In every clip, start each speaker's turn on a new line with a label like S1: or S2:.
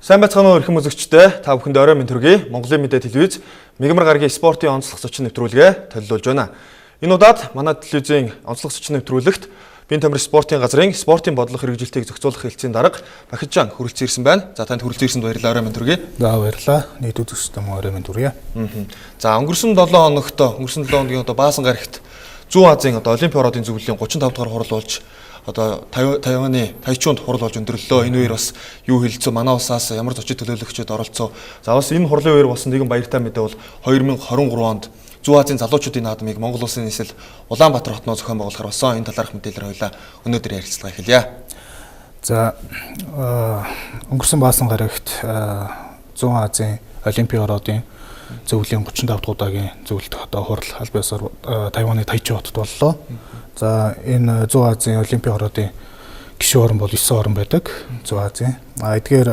S1: Сайн байцгаана уу эрхэм үзэгчдээ. Та бүхэнд орой минь төргий. Монголын мэдээ телевиз Мигмар гарагийн спортын онцлог зочин нэвтрүүлгээ төлөвлөж байна. Энэ удаад манай телевизийн онцлог зочин нэвтрүүлэгт Бие тамир спортын газрын спортын бодлого хэрэгжилтийг зохицуулах хэлтсийн дарга Бахижан хүрэлцэн ирсэн байна. За танд хүрэлцэн ирсэнд баярлалаа орой минь төргий.
S2: За баярлалаа. Нийт үзэгчдэм орой минь төргий.
S1: За өнгөрсөн 7 хоногийн Баасан гарагт Зүүн Азийн Олимпиадын зөвлөлийн 35 дахь хурал болж Тайваны Тайчунд хурал болж өндөрлөө. Энэ үеэр бас юу хэлцээ манай улсаас ямар зочид төлөөлөгчид оролцоо. За бас энэ хурлын үеэр болсон нэгэн баяртай мэдээ бол 2023 онд Зүүн Азийн залуучуудын наадмыг Монгол улсын нийслэл Улаанбаатар хотноо зохион байгуулахаар болсон. Энэ талаарх мэдээлэл хоёлаа өнөөдөр ярилцлага эхэлье. За
S2: өнгөрсөн Баасан гарагт Зүүн Азийн Олимпиадын зөвлөлийн 35 дахь удаагийн зөвлөлт хурал аль биесээр Тайваны Тайчун хотод боллоо. За энэ Зүүн Азийн Олимпиадын гишүүн орн бол 9 орн байдаг. Зүүн Азийн. Эдгээр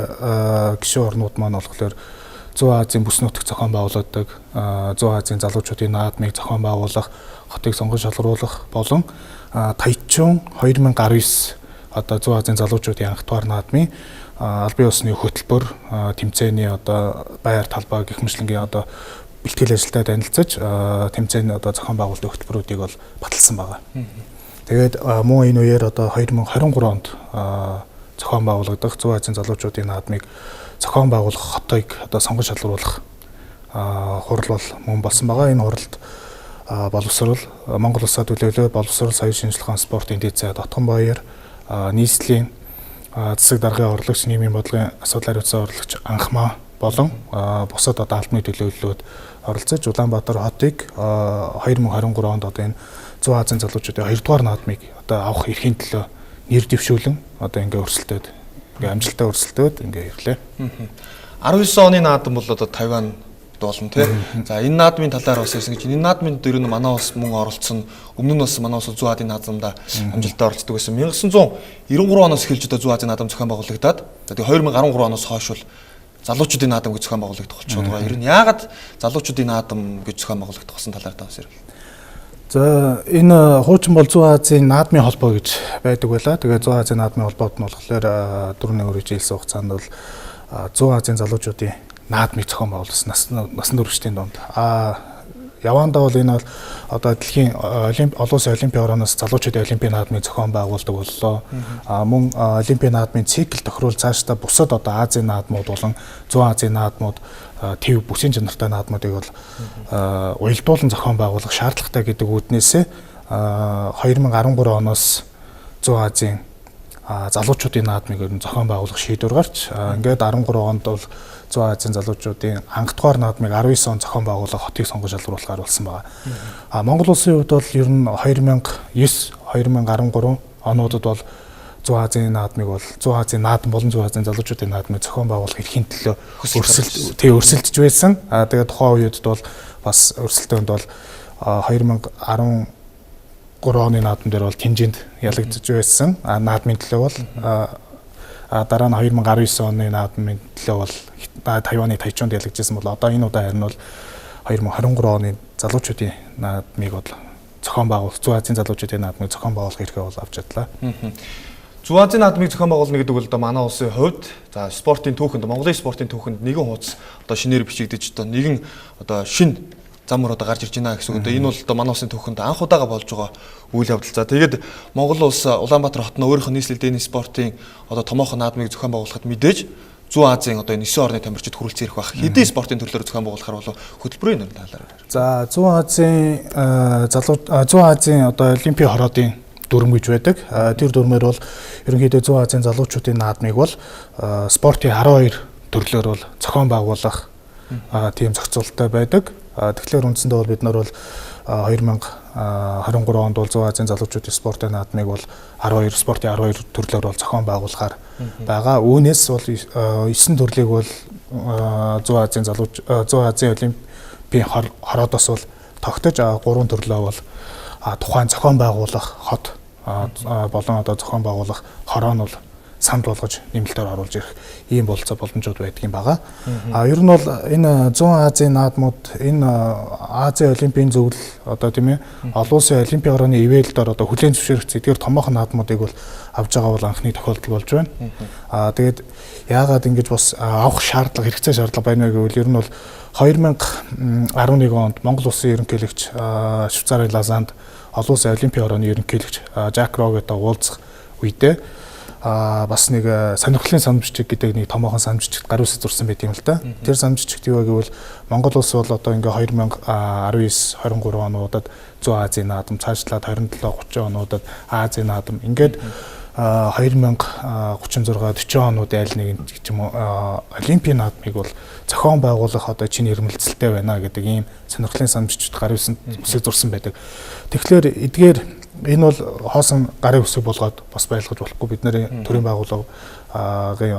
S2: гишүүн орнууд маань болохоор Зүүн Азийн бүс нутаг зохион байгуулдаг, Зүүн Азийн залуучуудын наадмыг зохион байгуулах, хотыг сонгон шалгаруулах болон Тайчун 2019 Зүүн Азийн залуучуудын анх дугаар наадмын аль бие усны хөтөлбөр тэмцээний байр талбай гэх мэтлэнгийн бэлтгэл ажилдаа танилцаж тэмцээний зохион байгуулалтын хөтөлбөрүүдийг бол баталсан байгаа. Тэгээд мөн энэ үеэр 2023 онд зохион байгуулагдах Зүүн Азийн залуучуудын наадмыг зохион байгуулах хотыг сонгон шалгаруулах хурал бол мөн болсон байгаа. Энэ хуралд боловсрол Монгол улсад төлөөлөө боловсрол соёл шинжилгээ ухаан спортын дэд зай Дотгон баяр нийслэлийн засаг даргын орлогч нийгмийн бодлогын асуудлаар үүссэн орлогч анхмаа болон бусад албаны төлөөллүүд оролцож Улаанбаатар хотыг 2023 онд энэ Зүүн Азийн залуучуудын 2 дугаар наадмыг авах эрхийн төлөө нэр дэвшүүлэн өрсөлдөд амжилттай өрсөлдөд ирлээ.
S1: 19 оны наадам бол Тайван болно тий. За энэ наадмын талаар бас ярьсан гэж энэ наадмын дээр нь манай улс мөн оролцсон. Өмнө нь бас манай улс Зүүн Азийн наадамда амжилттай оролцдог байсан. 1993 оноос эхэлж Зүүн Азийн наадам зохион байгуулагдаад тэгээ 2013 оноос хойш бол залуучуудын наадам гэж зохион байгуулагдах болчиход байгаа. Ер нь яагаад залуучуудын наадам гэж зохион байгуулагдах болсон талаар та бас ярил.
S2: За энэ хуучин бол Зүүн Азийн наадмын холбоо гэж байдаг байлаа. Тэгээ Зүүн Азийн наадмын холбоод нь болохоор дөрөвний өргөж хэлсэн хугацаанд бол Зүүн Азийн залуучуудын наадмыг зохион байгуулсан насан туршидын донд. Явандаа бол энэ бол дэлхийн олон улсын олимпиадоноос залуучуудын олимпийн наадмыг зохион байгуулдаг боллоо. Мөн олимпийн наадмын цикл тохируул цаашдаа бусад Азийн наадмууд болон Зүүн Азийн наадмууд төв бүсийн чанартай наадмуудыг бол уялдуулан зохион байгуулах шаардлагатай гэдэг үүднээсээ 2013 оноос Зүүн Азийн залуучуудын наадмыг зохион байгуулах шийдвэр гарч ингээд 13 онд бол Зүүн Азийн залуучуудын анх дугаар наадмыг 19 он зохион байгуулах хотыг сонгон шалгаруулахаар болсон байна. Монгол улсын хувьд бол ер нь 2009, 2013 онуудад бол Зүүн Азийн наадмыг бол Зүүн Азийн наадам болон Зүүн Азийн залуучуудын наадмыг зохион байгуулах эрхийн төлөө өрсөлдөж байсан. Тэгээд тухайн үед бол бас өрсөлдөөнд бол 2013 оны наадам дээр бол Тэнжинд ялагдж байсан. Наадмын төлөө бол дараа нь 2019 оны наадмын төлөө бол Тайваны Тайчунд ялагдсан бол одоо энэ удаа харин бол 2023 оны залуучуудын наадмыг бол зохион байгуулах Зүүн Азийн залуучуудын наадмыг зохион байгуулах эрхээ бол авч чадлаа.
S1: Зүүн Азийн наадмыг зохион байгуулна гэдэг бол манай улсын хувьд за спортын түүхэнд Монголын спортын түүхэнд нэгэн хуудас шинээр бичигдэж нэгэн шин зам мөр гарч ирж байна гэсэн үг. Энэ бол манай улсын түүхэнд анх удаага болж байгаа үйл явдал. За тэгээд Монгол улс Улаанбаатар хотно өөрийнх нь нийслэл дэний спортын томоохон наадмыг зохион байгуулахад мэдээж Зүүн Азийн энэ 9 орны тамирчид хүрэлцэн ирэх байх. Хэдийн спортын төрлөөр зохион байгуулахаар болов хөтөлбөрийн талаар.
S2: За Зүүн Азийн Олимпийн хороодын дүрм гэж байдаг. Тэр дүрмээр бол ерөнхийдөө Зүүн Азийн залуучуудын наадмыг бол спортын 12 төрлөөр бол зохион байгуулах тийм зохицуулалттай байдаг. Тэгэхээр үндсэндээ бол бид нар бол 2023 онд бол Зүүн Азийн залуучуудын спортын наадмыг бол спортын 12 төрлөөр бол зохион байгуулахаар байгаа. Үүнээс бол 9 төрлийг бол Зүүн Азийн Олимпийн хороодоос бол тогтож 3 төрлөө бол тухайн зохион байгуулах хот болон зохион байгуулах хороо нь бол санд болгож нэмэлтээр оруулж ирэх ийм болцоо боломжууд байдаг юм байгаа. Ер нь бол энэ Зүүн Азийн наадмууд энэ Азийн олимпийн зөвлөл одоо тийм ээ олон улсын олимпийн орооны ивэлдээр одоо хүлээн зөвшөөрөгдсөн эдгээр томоохон наадмуудыг бол авж байгаа бол анхны тохиолдол болж байна. Тэгээд яагаад ингэж бас авах шаардлага хэрэгцээ шаардлага байна вэ гэвэл ер нь бол 2011 онд Монгол улсын ерөнхийлөгч Швейцарын Лозаннд олон улсын олимпийн орооны ерөнхийлөгч Жак Рогетой уулзах үедээ бас нэг сонирхлын санамжчиг гэдэг нэг томоохон санамжчигт гарын үсэг зурсан байт юм л да. Тэр санамжчигт юу гэвэл Монгол улс бол одоо ингээ 2019-23 онуудад Зүүн Азийн наадам, цаашлаад 27-30 онуудад Азийн наадам ингээд 2036-40 онуудын аль нэг ч юм уу олимпийн наадмыг бол зохион байгуулах одоо чинь ирмэлцэлтэй байна гэдэг ийм сонирхлын санамжчигт гарын үсэг зурсан байдаг. Тэгэхээр эдгээр энэ бол хоосон гарын үсэг болгоод бас байлгаж болохгүй бид нарын төрийн байгууллага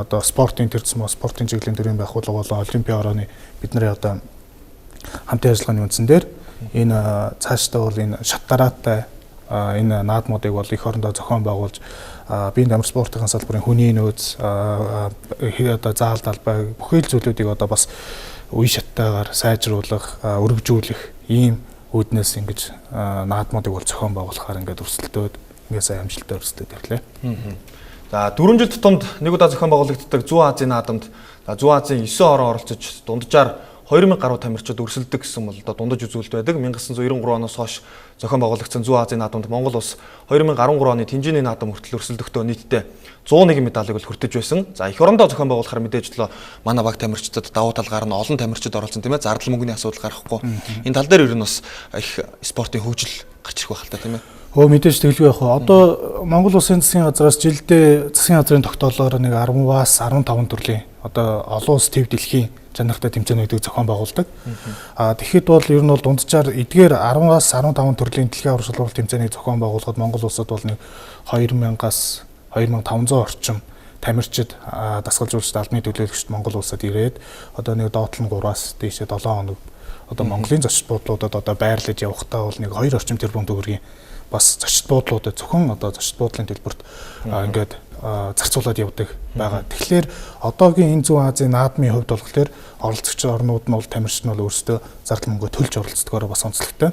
S2: одоо спортын төрсөн спортын чиглэлийн төрийн байгууллага болон олимпийн орооны бидний одоо хамтын ажиллагааны үндсэн дээр энэ цаашдаа бол энэ шат дараатай энэ наадмуудыг бол эх орондоо зохион байгуулж биеийн дамир спортын салбарын хүний нөөц одоо заал талбай бүхэл зүйлүүдийг одоо бас үе шаттайгаар сайжруулах, өргөжүүлэх ийм үүднээс ингэж наадмуудыг бол зохион байгуулахаар ингээд өрсөлдөөд ингээд сайн амжилттай өрсөлдөд ирлээ.
S1: За 4 жил тутамд нэг удаа зохион байгуулагддаг Зүүн Азийн наадамд Зүүн Азийн 9 орон оролцож дунджаар 2000 гаруй тамирчид өрсөлдөг гэсэн бол одоо дундаж үзүүлэлт байдаг. 1993 оноос хойш зохион байгуулагдсан Зүүн Азийн наадамд Монгол улс 2013 оны Тэнжээний наадам хүртэл өрсөлдөхдөө нийтдээ 101 медалыг бол хүртэж байсан. За эх орондоо зохион байгуулахаар мэдээж л манай баг тамирчидад давуу талгаар нь олон тамирчид оролцсон тийм ээ. Зардал мөнгөний асуудал гарахгүй. Энэ тал дээр ер нь бас их спортын хөгжил гарч ирэх байх л та тийм ээ.
S2: Мэдээж тэгэлгүй яг хаа. Одоо Монгол улсын засгийн газраас жилдээ засгийн газрын тогтоолоор нэг 10-аас 15 төрлийн одоо олон улс төв дэлхийн чанартай тэмцээнүүдийг зохион байгуулдаг. Тэгэхэд бол ер нь бол дунджаар эдгээр 10-аас 15 төрлийн дэлхийн аврал шалралт тэмцээнийг зохион байгуулахад Монгол улсад бол нэг 2000-аас 2500 орчим тамирчид дасгалжуулагчид албаны төлөөлөгчд Монгол улсад ирээд одоо нэг доотлон 3-аас дээшээ 7 хоног одоо Монголын зочид буудлуудад одоо байрлаж явахдаа бол нэг 2 орчим тэрбум төгрөгийн бас зочид буудлуудад зөвхөн одоо зочид буудлын төлбөрт ингээд зарцуулаад явдаг байгаа. Тэгэхээр одоогийн энэ Зүүн Азийн наадмын хувьд болохоор оролцогч орнууд нь бол тамирчид нь бол өөрсдөө зардал мөнгө төлж оролцдогоор бас онцлогтой.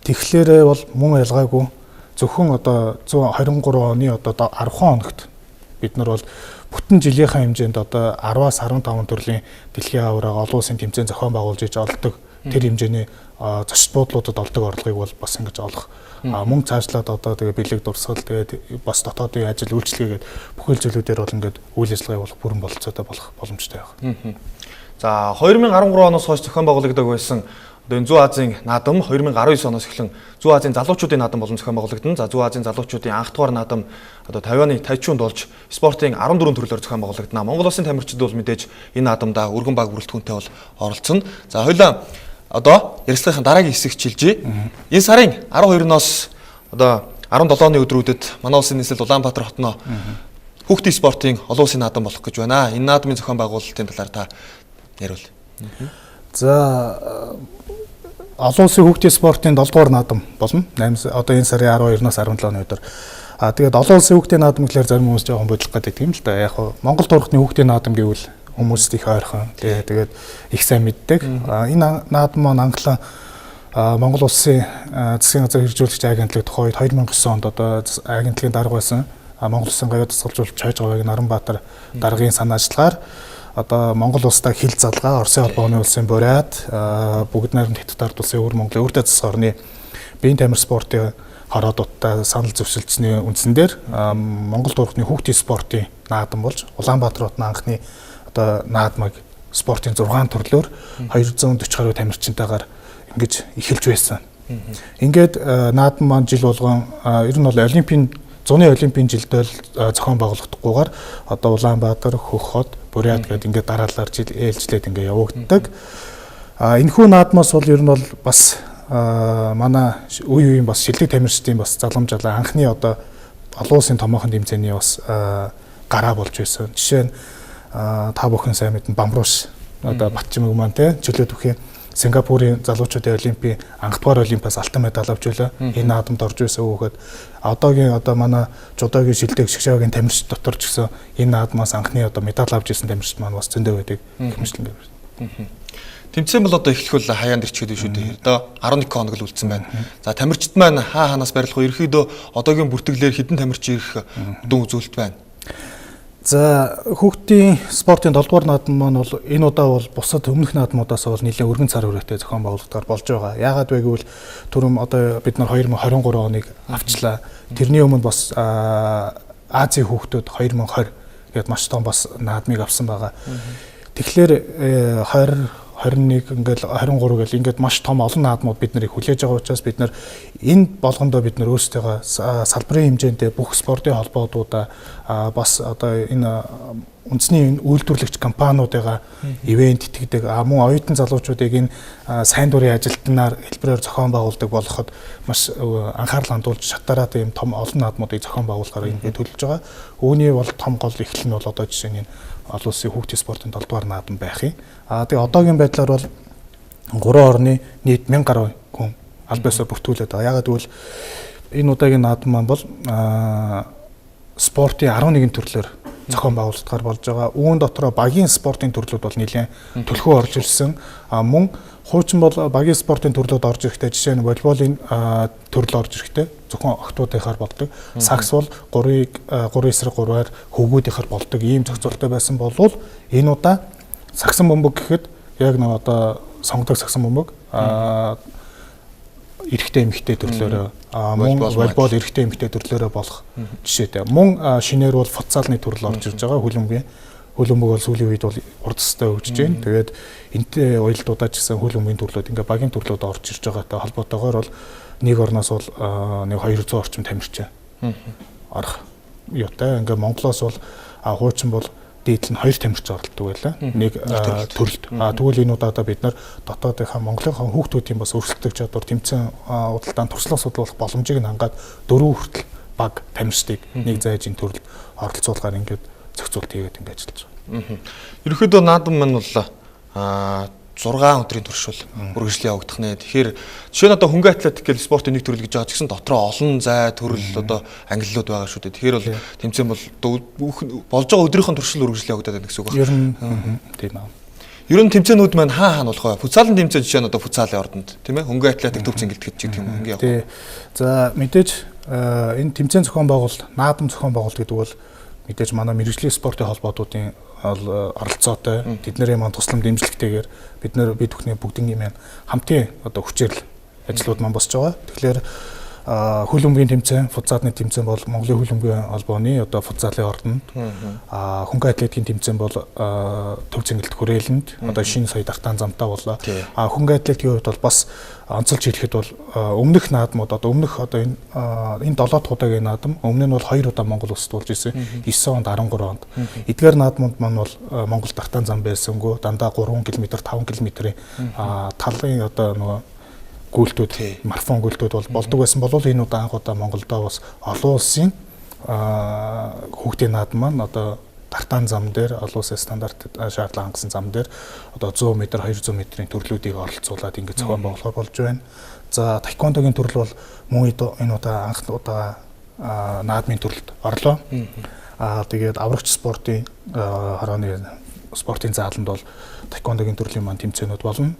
S2: Тэгэхээр бол мөн ялгаагүй зөвхөн одоо 123 оны одоо 10 хоногт бид нар бол бүтэн жилийнхаа хэмжээнд одоо 10-аас 15 төрлийн дэлхийн аварга олон улсын тэмцээн зохион байгуулж иж олдог тэр хэмжээний зочид буудлуудад олдог орлогыг бол бас ингэж олох мөн цаашлаад одоо тэгээ бэлэг дурсгал тэгээд бас дотоодын ажил үйлчлэгээгээд бүхэл зүйлүүдээр бол ингээд үйл ажиллагаа явуулах бүрэн бололцоотой болох боломжтой байна.
S1: За 2013 оноос хойш зохион байгуулагддаг байсан одоо энэ Зүүн Азийн наадам 2019 оноос эхлэн Зүүн Азийн залуучуудын наадам болон зохион байгуулагдана. За Зүүн Азийн залуучуудын анх дугаар наадам одоо Тайваны Тайчунд болж спортын 14 төрлөөр зохион байгуулагдана. Монгол улсын тамирчид бол мэдээж энэ наадамда өргөн баг бүрэлдэхүүнтэй бол оролцсон. За хоёулаа одоо ярилцлагын дараагийн хэсэгт чилжээ. Энэ сарын 12-ноос одоо 17-ны өдрүүдэд манай улсын нийслэл Улаанбаатар хотноо хүүхдийн спортын олон улсын наадам болох гэж байна. Энэ наадмын зохион байгуулалтын талаар та яриул.
S2: За олон улсын хүүхдийн спортын 7 дугаар наадам болно. Одоо энэ сарын 12-ноос 17-ны өдөр. Тэгээд олон улсын хүүхдийн наадам гэхэлэр зарим хүмүүс жоохон бодлох гэдэг юм л да. Яг нь Монгол турхны хүүхдийн наадам гэвэл хүмүүст их ойрхон тэгээд их сайн мэддэг. Энэ наадам маань анхлан Монгол улсын засгийн газар хэрэгжүүлэгч агентлагт тухайд 2009 онд одоо агентлагийн дарга байсан Монгол улсын гавьяа дасгалжуулагч Чойж Говийн Наранбаатар даргын санаачлагаар одоо Монгол улстай хил залгаа Оросын холбооны улсын бурайд бүгд найрамд Хятад ард улсын өвөр Монголын урд засаг орны биеийн тамир спортын хороодуудтай санал зөвшөлдсөний үндсэн дээр Монгол турхны хүүхдийн спортын наадам болж Улаанбаатар хотын анхны одоо наадмыг спортын 6 төрлөөр 240 гаруй тамирчинтайгаар ингэж эхэлж байсан. Ингээд наадам маань жил болгон ер нь бол олимпийн зуны олимпийн жилдээ зохион байгуулагдахгүйгээр одоо Улаанбаатар, Хөх хот, Бурят гэдэг ингээд дараалал жил ээлжлээд ингээд явагддаг. Энэхүү наадмаас бол ер нь бол бас манай үе үеийн бас шилдэг тамирчдын бас заламжлаа анхны одоо олон улсын томоохон тэмцээний бас гараа болж байсан. Жишээ нь та бүхэн сайн мэднэ Бамруулш одоо Батчимэг маань те чөлөөт бүхий Сингапурын залуучуудын олимпийн анхдугаар олимпиас алтан медаль авч байлаа. Энэ наадамд орж байсан хүүхэд одоогийн манай жудогийн шилдэг шгшаагийн тамирч дотор ч гэсэн энэ наадмаас анхны медаль авч ирсэн тамирчид маань бас зөндөө байдаг гэмшлэн гэв.
S1: Тэмцээн бол одоо эхлэхүүл хаяанд ирчээд шүү дээ. Одоо 11 хоног л үлдсэн байна. За тамирчид маань хаанаас барилах вэ? Ерөнхийдөө одоогийн бүртгэлээр хэдэн тамирч ирэх дүн үзүүлэлт байна.
S2: За хүүхдийн спортын 7 дугаар наадам маань бол энэ удаа бол бусад өмнөх наадмуудаас бол нэлээд өргөн цар хүрээтэй зохион байгуулагдгаар болж байгаа. Яагаад вэ гэвэл түрүүн одоо бид нар 2023 оныг авчлаа. Тэрний өмнө бас Азийн хүүхдүүд 2020 гээд маш том бас наадмыг авсан байгаа. Тэгэхээр 21 ингээл 23 гэл ингээд маш том олон наадмууд бид нарыг хүлээж байгаа учраас бид нар энэ болгондоо бид нар өөрсдөө салбарын хэмжээндээ бүх спортын холбоотуудаа бас одоо энэ үндэсний үйлдвэрлэгч компаниудыгаа ивент итгэдэг мөн оюутан залуучуудыг энэ сайн дурын ажилтнаар хэлбэрээр зохион байгуулдаг болоход маш анхаарал хандуулж шатараа тийм том олон наадмуудыг зохион байгуулахаар ингээд төлөвлөж байгаа. Үүний бол том гол эхлэл нь бол одоо жишээ нь олон улсын хүүхдийн спортын 7 дугаар наадам байх юм. Тэгээ одоогийн байдлаар бол 3 орны нийт 1000 гаруй хүн аль биесээр бүртгүүлээд байгаа. Ягаад гэвэл энэ удаагийн наадам маань бол спортын 11 төрлөөр зохион байгуулалтаар болж байгаа. Үүн дотроо багийн спортын төрлүүд бол нэлээд төлхөө орж ирсэн. Мөн хуучин бол багийн спортын төрлүүд орж ирэхдээ жишээ нь волейболын төрөл орж ирэхдээ зөвхөн охтуудынхаар болдог. Сакс бол 3 эсрэг 3-аар хөвгүүдийнхаар болдог. Ийм зохицуулттай байсан болвол энэ удаа сагсан бөмбөг гэхэд яг нэг одоо сонгодог сагсан бөмбөг эрэгтэй эмэгтэй төрлөөрөө мөн волейбол эрэгтэй эмэгтэй төрлөөрөө болох жишээтэй. Мөн шинээр бол футзалны төрөл орж ирж байгаа. Хөлбөмбөг бол сүүлийн үед бол урдстай хөгжиж байна. Тэгээд энэтэй уялдуудаа ч гэсэн хөлбөмбөгийн төрлүүд ингээ багийн төрлүүд орж ирж байгаатай холбоотойгоор бол нэг орноос бол нэг 200 орчим тамирчин орох юутай. Ингээ Монголоос бол хуучин бол дээдл нь 2 тамирчин оролдог байлаа. Нэг төрөлд. Тэгвэл энэ удаа бид нар дотоодынхаа Монголынхаа хүүхдүүдийн бас өрсөлдөх чадвар тэмцээн удалдаанд туршлага судлуулах боломжийг хангаад 4 хүртэл баг тамирчдыг нэг зайжийн төрөлд оролцуулгаар ингээд зохицуулт хийгээд ингээд ажиллаж байгаа.
S1: Ерөнхийдөө наадам маань бол 6 өдрийн туршил үргэлжлэн явагдах нэ. Тэгэхээр жишээ нь одоо хөнгөн атлетик гэх спортын нэг төрөл гэж байгаа ч гэсэн дотроо олон зай төрөл одоо ангиллууд байгаа шүү дээ. Тэгэхээр бол тэмцээн бол болж байгаа өдрийнхэн туршил үргэлжлэн явагдаад байна гэсэн үг байна.
S2: Ер нь тийм аа.
S1: Ер нь тэмцээнүүд маань хаана болох вэ? Футзалын тэмцээн жишээ нь одоо футзалын ордонд тийм ээ хөнгөн атлетик төв цэнгэлтгэж гэдэг юм ингээ явах.
S2: Тий. За мэдээж энэ тэмцээн зохион байгуулалт, наадам зохион байгуулалт гэдэг бол мэдээж манай мэрэгжлийн спортын холбоотуудын оролцоотой тэдний маань туслам дэмжлэгтэйгээр бид бүхний бүгднийг маань хамтын одоо хүчээр ажлууд маань босч байгаа. Тэгэхээр хөлбөмбөгийн тэмцээн, футзалны тэмцээн бол Монголын хөлбөмбөгийн холбооны одоо футзалын ордонд хөнгөн атлетикийн тэмцээн бол төв цэнгэлт хүрээлэнд одоо шинэ сая дартаан замтаа боллоо. Хөнгөн атлетикийн хувьд бол бас онцолж хэлэхэд бол өмнөх наадмууд одоо өмнөх одоо энэ 7 дахь удаагийн наадам өмнө нь бол 2 удаа Монгол улсад болж исэн 9 онд 13 онд. Эдгээр наадмууд маань бол Монгол дартаан зам байсангүй дандаа 3 км 5 км-ийн талын одоо нөгөө гүйлтүүд марафон гүйлтүүд бол болдог байсан болов энэ удаа анх удаа Монголдоо бас олон улсын хүүхдийн наадам маань одоо дартаан зам дээр олон улсын стандарт шаардлага хангасан зам дээр одоо 100 м 200 м-ийн төрлүүдийг оролцуулаад ингэ зохион байгуулах болж байна. За таеквондогийн төрөл бол мөн энэ удаа анх удаа наадмын төрлөд орлоо. Тэгээд аврагч спортын хорооны спортын зааланд бол таеквондогийн төрлийн маань тэмцээнүүд болно.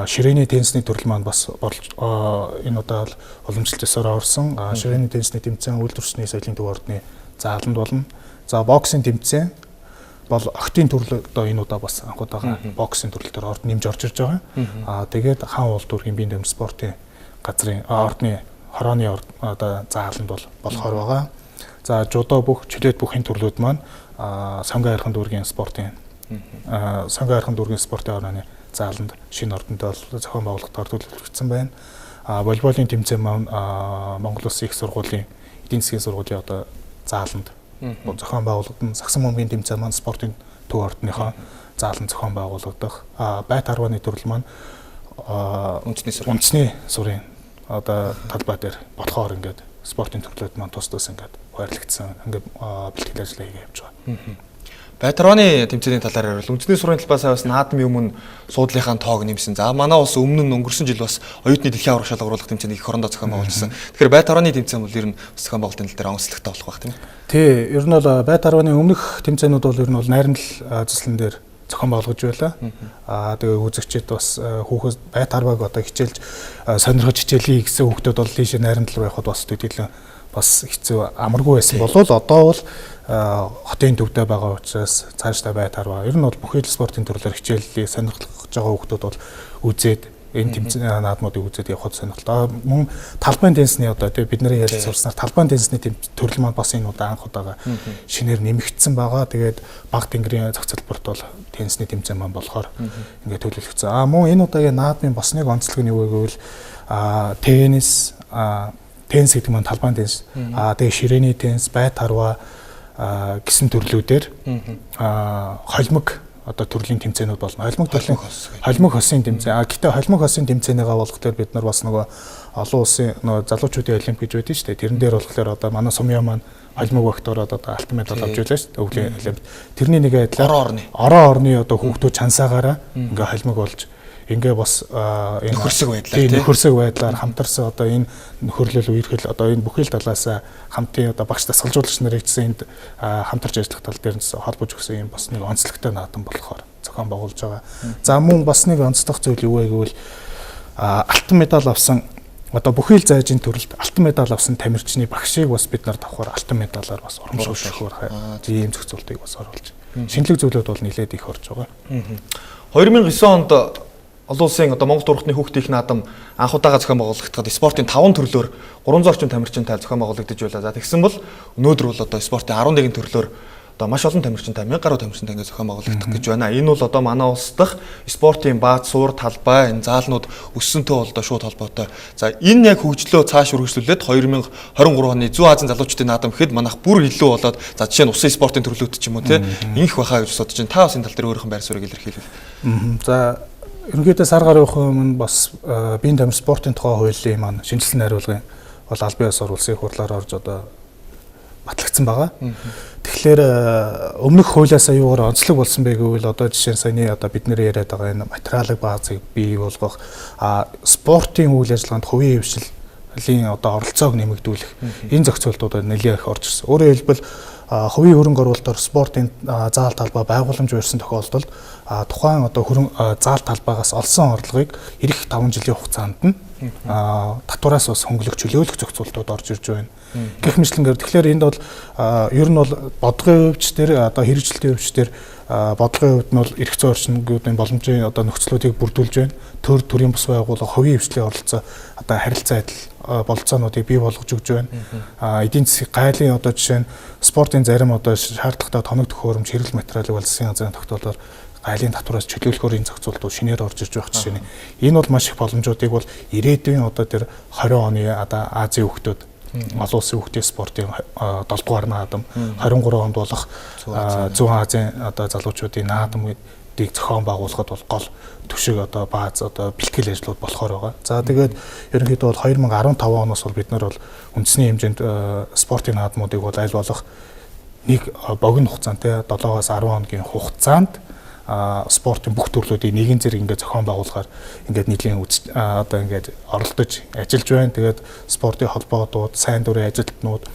S2: Ширээний теннисний төрөл маань бас энэ удаа уламжлалт ёсоор орсон. Ширээний теннисний тэмцээн үйлдвэрчний соёлын төв ордны зааланд болно. За боксийн тэмцээн бол охтын төрөл одоо энэ удаа бас анх удаага боксийн төрөл төр орд нэмж орж ирж байгаа. Тэгээд хаан уул дүүргийн биеийн дэм спортын газрын ордны хорооны одоо зааланд бол болохоор байгаа. За жудо бүх чөлөөт бүхний төрлүүд маань сонгон хайрхан дүүргийн спортын сонгон хайрхан дүүргийн спортын орооны зааланд шинэ ордонд бол зохион байгуулалтаар төлөвлөгдсөн байна. Волейболын тэмцээн маань Монгол Улсын их сургуулийн эдийн засгийн сургуулийн одоо зааланд зохион байгуулагдсан. Сагсан бөмбөгийн тэмцээн маань спортын төв ордныхоо зааланд зохион байгуулагдах. Байт харваны төрөл маань үндэсний сурын одоо талбай дээр болохоор ингээд спортын төрлүүд маань тус тус ингээд хуваарлагдсан. Ингээд бэлтгэл ажлаа хийж явж байгаа.
S1: Байтарваны тэмцээний талаар ярил. Үндэсний сургуулийн талбай сая бас наадмын өмнө суудлынхаа тоог нэмсэн. За манай улс өмнө нь өнгөрсөн жил бас оюутны дэлхийн аврах шалгуур оруулах тэмцээнийг их орондоо зохион байгуулсан. Тэгэхээр Байтарваны тэмцээн бол ер нь зохион байгуулалтын тал дээр онцлогтой болох байх тийм ээ.
S2: Тий, ер нь бол Байтарваны өмнөх тэмцээнүүд бол ер нь бол найрамдал заслан дээр зохион байгуулж байлаа. Тэгээ үзэгчид бас хүүхэд Байтарваг одоо хичээлж сонирхож хичээлээ гэсэн хүүхдүүд бол тийш найрамдал руу явхад бас төдийлөн бас хэцүү амаргүй байсан болов одоо бол хотын төвдөө байгаа учраас цаашдаа Байтарва ер нь бол бүхэл спортын төрлөөр хичээллийг сонирхож байгаа хүүхдүүд бол үзээд энэ тэмцээн наадмуудыг үзээд явхад сонирхолтой. Мөн талбайн теннисний одоо тий бидний ярьж сурснаар талбайн теннисний төрөл маань бас энэ удаа анх удаага шинээр нэмэгдсэн байгаа. Тэгээд баг тэнгэрийн зохицолборт бол теннисний тэмцээн маань болохоор ингээд төлөвлөгдсөн. Мөн энэ удаагийн наадмын бас нэг онцлог нь юу гэвэл теннис теннис гэдэг маань талбайн теннис тэгээ ширээний теннис Байтарва гэсэн төрлүүдээр холимог одоо төрлийн тэмцээнүүд болно. Холимог хосын тэмцээн. Гэхдээ холимог хосын тэмцээнийгаа болохоор бид нар бас нөгөө олон улсын нөгөө залуучуудын олимп гэж байдаг шүү дээ. Тэрэн дээр болохоор одоо манай Сумья маань холимог багтаар одоо алтан медаль авч байлаа шүү дээ. Өвлийн олимп. Тэрний нэг адилаар орон орны одоо хүүхдүүд чансаагаараа ингээ холимог болж ингээ бас энэ нөхөрсөг байдлаар хамтарсан одоо энэ нөхөрлөл үерхэл одоо энэ бүхэл талаас хамтын одоо багш дасгалжуулагч нарыг чинь энд хамтарч ажиллах тал дээр нь холбож өгсөн юм бас нэг онцлогтой наадам болохоор зохион байгуулж байгаа. За мөн бас нэг онцлог зүйл юу вэ гэвэл алтан медаль авсан одоо бүхэл зайжийн төрөлд алтан медаль авсан тамирчны багшийг бас бид нар давхар алтан медалаар бас урамшуулахаар ийм зохицуултыг бас оруулж. Шинэлэг зүйлүүд бол нэлээд их орж байгаа.
S1: 2009 онд олон улсын одоо Монгол дурхтны хүүхдийн наадам анх удаага зохион байгуулагдахад спортын 5 төрлөөр 300 орчим тамирчинтай зохион байгуулагдаж байлаа. За тэгсэн бол өнөөдөр бол одоо спортын 11 төрлөөр одоо маш олон тамирчинтай 1000 гаруй тамирчинтай ингэ зохион байгуулагдах гэж байна. Энэ бол одоо манай улс дахь спортын бааз суур талбай энэ заалнууд өссөнтэй бол одоо шууд холбоотой. За энэ яг хөгжлөө цааш үргэлжлүүлээд 2023 оны Зүүн Азийн залуучуудын наадам гэхэд манайх бүр илүү болоод за жишээ нь усын спортын төрлүүд ч юм уу те ингэх байхаа гэж бодож байна. Та бас энэ тал дээр өөрийнхөө байр суурийг илэрхийлвэл.
S2: За ерөнхийдөө сар гаруй өмнө бас биеийн тамир спортын тухай хуулийн маань шинжилсэн хариулгын бол аль бие усаар улсын хурлаар орж одоо батлагдсан байгаа. Тэгэхээр өмнөх хуулиасаа юугаар онцлог болсон бэ гэвэл одоо жишээ нь саяны одоо бид нэр яриад байгаа энэ материалын баазыг бий болгох спортын үйл ажиллагаанд хувийн хвшлийн одоо оролцоог нэмэгдүүлэх энэ зохицуултууд нэлээд их орж ирсэн. Өөрөөр хэлбэл хувийн хөрөнгө оруулалтаар спортын заал талбай байгууламж барьсан тохиолдолд тухайн одоо заал талбайгаас олсон орлогыг эх 5 жилийн хугацаанд нь татвараас бас хөнгөлөх чөлөөлөх зохицуултууд орж ирж байна. Гэх мэтлэнгээр тэгэхээр энд бол ер нь бол бодлогын өвч төр одоо хэрэгжилтийн өвч төр бодлогын хувьд нь бол эрх зүйн орчингуудын боломжийн одоо нөхцлүүдийг бүрдүүлж байна. Төрийн бас байгууллага хувийн хвшлийн оролцоо одоо харилцаа адил бололцоонуудыг бий болгож өгж байна. Эдийн засгийн гайлын одоо жишээ нь спортын зарим одоо шаардлагатай тоног төхөөрөмж хэрэг материалыг бол засгийн газрын тогтоолоор гайлын татвараас чөлөөлөхөөр энэ зохицуултууд шинээр орж ирж байх жишээ нь. Энэ бол маш их боломжуудыг бол ирээдүйн одоо тэр 20 оны одоо Азийн хүүхдүүд олон улсын хүүхдийн спортын 7 дугаар наадам 23 онд болох Зүүн Азийн одоо залуучуудын наадмыг зохион байгуулахад бол гол төшиг одоо бааз одоо бэлтгэл ажлууд болохоор байгаа. За тэгээд ерөнхийдөө бол 2015 оноос бол бид нар бол үндэсний хэмжээнд спортын наадмуудыг бол аль болох нэг богино хугацаантай 7-аас 10 хоногийн хугацаанд спортын бүх төрлүүдийг нэгэн зэрэг ингээд зохион байгуулахаар ингээд нийлэн одоо ингээд оролдож ажиллаж байна. Тэгээд спортын холбоодууд, сайн дурын ажилтнууд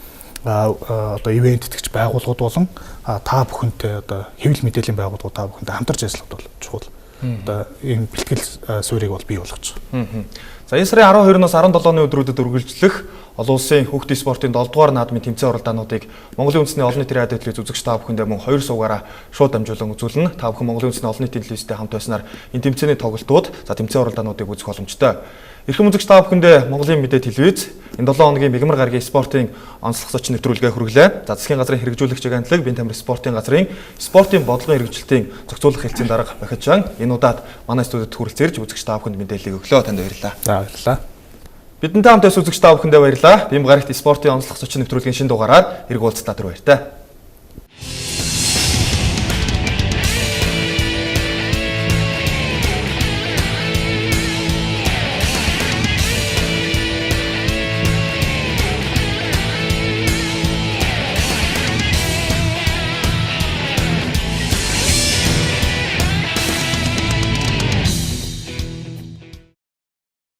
S2: одоо ивент итгэж байгууллагууд болон та бүхэнтэй одоо хэвлэл мэдээллийн байгууллагууд та бүхэнтэй хамтарч ажиллах бол чухал. Одоо энэ бэлтгэл суурийг бол бий болгож байгаа.
S1: За энэ сарын 12-оос 17-ны өдрүүдэд үргэлжлэх олон улсын хүүхдийн спортын 7 дугаар наадмын тэмцээн оролдоонуудыг Монголын үндэсний олон нийтийн радио телевиз үзэгч та бүхэндээ мөн 2 суугаараа шууд дамжуулан үзүүлнэ. Та бүхэн Монголын үндэсний олон нийтийн телевизтэй хамт байснаар энэ тэмцээний тоглолтууд за тэмцээн оролдоонуудыг үзэх боломжтой. Эрхэм үзэгч та бүхэндээ Монголын мэдээ телевиз энэ 7 хоногийн мигмар гарагийн спортын онцлог зочин нэвтрүүлгээ хүргэлээ. За засгийн газрын хэрэгжүүлэгч агентлаг Биеийн тамирын спортын газрын спортын бодлогын хэрэгжилтийн зохицуулах хэлтсийн дарга Бахажан энэ удаад манай студид хүрэлцэн ирж үзэгч та бүхэнд мэдээллийг өглөө. Танд баярлалаа.
S2: За баярлалаа.
S1: Бидэнтэй хамт үзэгч та бүхэндээ баярлалаа. Биеийн гарагт спортын онцлог зочин нэвтрүүлгийн шинэ дугаараар эрг уулзлаа түр баяртай.